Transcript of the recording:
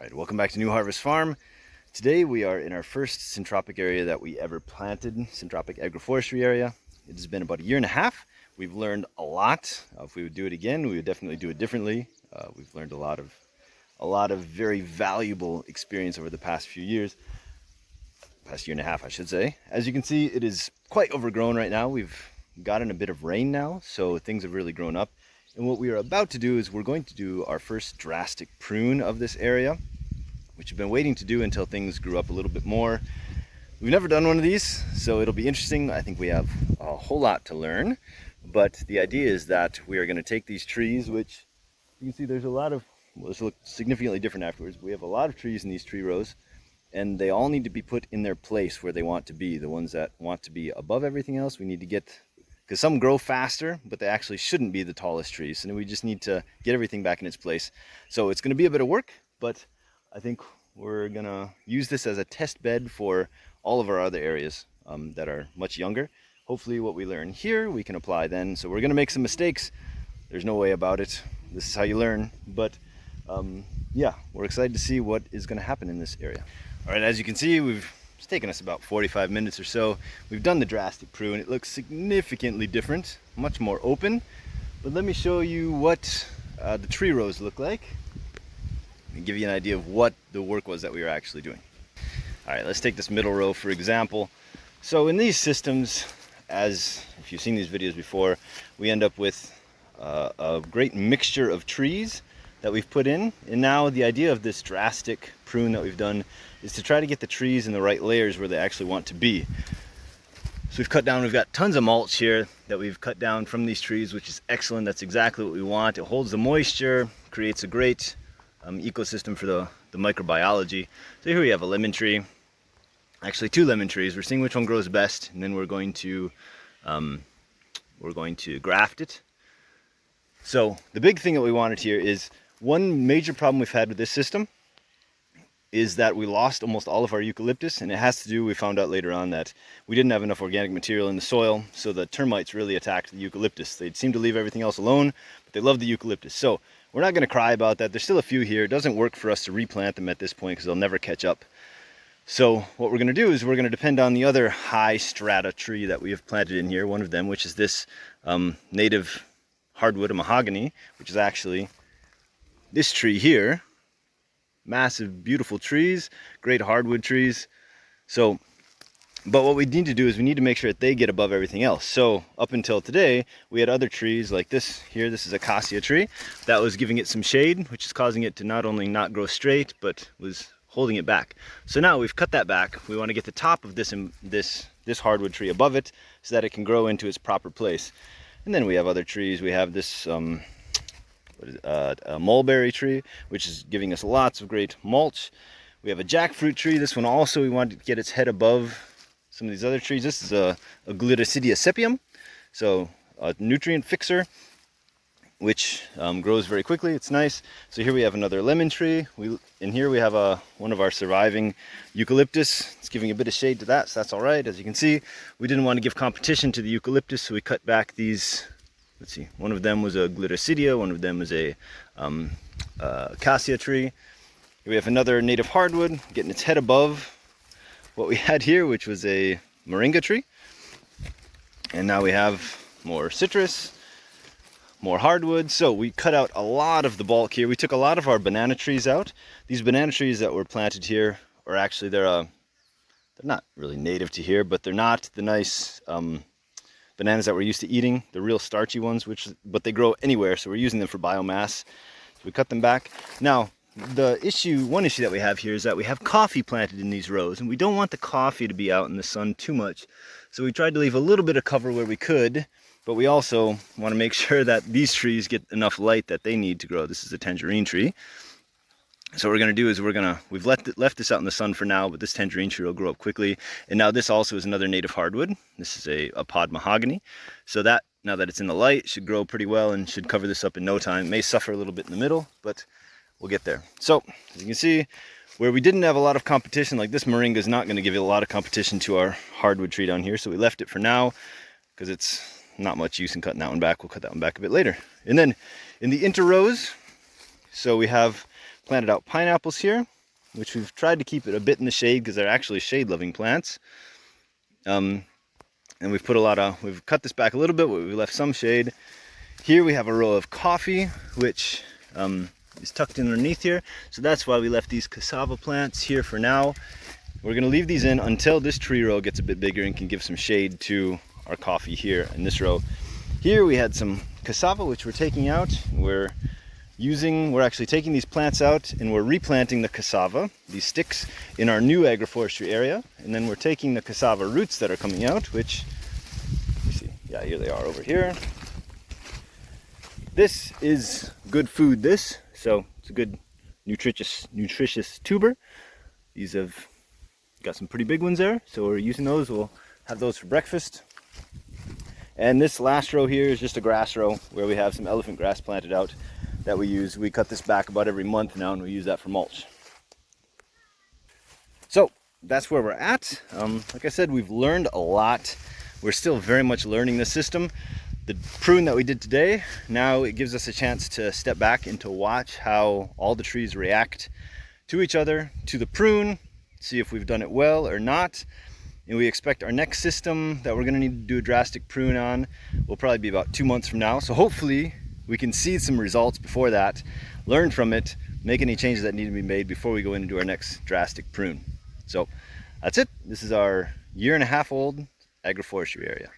All right, welcome back to New Harvest Farm. Today we are in our first syntropic area that we ever planted, Syntropic Agroforestry area. It has been about a year and a half. We've learned a lot. If we would do it again, we would definitely do it differently. We've learned a lot of very valuable experience over the past few years. Past year and a half, I should say. As you can see, it is quite overgrown right now. We've gotten a bit of rain now, so things have really grown up. And what we are about to do is we're going to do our first drastic prune of this area, which we've been waiting to do until things grew up a little bit more. We've never done one of these, so it'll be interesting. I think we have a whole lot to learn, but the idea is that we are going to take these trees, which you can see there's a lot of, well, this will look significantly different afterwards. We have a lot of trees in these tree rows, and they all need to be put in their place where they want to be. The ones that want to be above everything else, we need to get, because some grow faster, but they actually shouldn't be the tallest trees. And we just need to get everything back in its place. So it's going to be a bit of work, but I think we're going to use this as a test bed for all of our other areas that are much younger. Hopefully what we learn here, we can apply then. So we're going to make some mistakes. There's no way about it. This is how you learn. But yeah, we're excited to see what is going to happen in this area. All right, as you can see, it's taken us about 45 minutes or so. We've done the drastic prune. It looks significantly different, much more open. But let me show you what the tree rows look like and give you an idea of what the work was that we were actually doing. All right, let's take this middle row for example. So in these systems, as if you've seen these videos before, we end up with a great mixture of trees that we've put in. And now the idea of this drastic prune that we've done is to try to get the trees in the right layers where they actually want to be. So we've got tons of mulch here that we've cut down from these trees, which is excellent. That's exactly what we want. It holds the moisture, creates a great ecosystem for the microbiology. So here we have a lemon tree, actually two lemon trees. We're seeing which one grows best, and then we're going to graft it. So the big thing that we wanted here is, one major problem we've had with this system is that we lost almost all of our eucalyptus, and it has to do, we found out later on, that we didn't have enough organic material in the soil, so the termites really attacked the eucalyptus. They'd seem to leave everything else alone, but they love the eucalyptus. So we're not going to cry about that. There's still a few here. It doesn't work for us to replant them at this point because they'll never catch up. So what we're going to do is we're going to depend on the other high strata tree that we have planted in here, one of them, which is this native hardwood, a mahogany, which is actually this tree here. Massive, beautiful trees, great hardwood trees. So, but what we need to do is we need to make sure that they get above everything else. So up until today, we had other trees like this here. This is a cassia tree that was giving it some shade, which is causing it to not only not grow straight, but was holding it back. So now we've cut that back. We want to get the top of this hardwood tree above it so that it can grow into its proper place. And then we have other trees. We have this a mulberry tree, which is giving us lots of great mulch. We have a jackfruit tree. This one also, we wanted to get its head above some of these other trees. This is a Gliticidia sepium, so a nutrient fixer, which grows very quickly. It's nice. So here we have another lemon tree. And here we have one of our surviving eucalyptus. It's giving a bit of shade to that, so that's all right. As you can see, we didn't want to give competition to the eucalyptus, so we cut back these. Let's see, one of them was a Gliticidia, one of them was a cassia tree. Here we have another native hardwood, getting its head above what we had here, which was a moringa tree. And now we have more citrus, more hardwood. So we cut out a lot of the bulk here. We took a lot of our banana trees out. These banana trees that were planted here are actually, they're not really native to here, but they're not the nice bananas that we're used to eating, the real starchy ones, but they grow anywhere, so we're using them for biomass. So we cut them back. Now, one issue that we have here is that we have coffee planted in these rows, and we don't want the coffee to be out in the sun too much. So we tried to leave a little bit of cover where we could, but we also want to make sure that these trees get enough light that they need to grow. This is a tangerine tree. So what we're going to do is we've left this out in the sun for now, but this tangerine tree will grow up quickly. And now this also is another native hardwood. This is a pod mahogany. So that, now that it's in the light, should grow pretty well and should cover this up in no time. It may suffer a little bit in the middle, but we'll get there. So as you can see, where we didn't have a lot of competition, like this moringa is not going to give you a lot of competition to our hardwood tree down here. So we left it for now because it's not much use in cutting that one back. We'll cut that one back a bit later. And then in the inter rows, so we have planted out pineapples here, which we've tried to keep it a bit in the shade because they're actually shade-loving plants. And we've cut this back a little bit, but we left some shade. Here we have a row of coffee, which is tucked in underneath here. So that's why we left these cassava plants here for now. We're going to leave these in until this tree row gets a bit bigger and can give some shade to our coffee here in this row. Here we had some cassava, which we're taking out. We're actually taking these plants out and we're replanting the cassava, these sticks, in our new agroforestry area. And then we're taking the cassava roots that are coming out, which, you see, yeah, here they are over here. This is good food, so it's a good nutritious tuber. These have got some pretty big ones there, so we're using those. We'll have those for breakfast. And this last row here is just a grass row where we have some elephant grass planted out that we use. We cut this back about every month now and we use that for mulch. So that's where we're at. Like I said, we've learned a lot. We're still very much learning the system. The prune that we did today, now it gives us a chance to step back and to watch how all the trees react to each other, to the prune, see if we've done it well or not. And we expect our next system that we're going to need to do a drastic prune on will probably be about 2 months from now. So hopefully we can see some results before that, learn from it, make any changes that need to be made before we go in and do our next drastic prune. So that's it. This is our 1.5-year-old agroforestry area.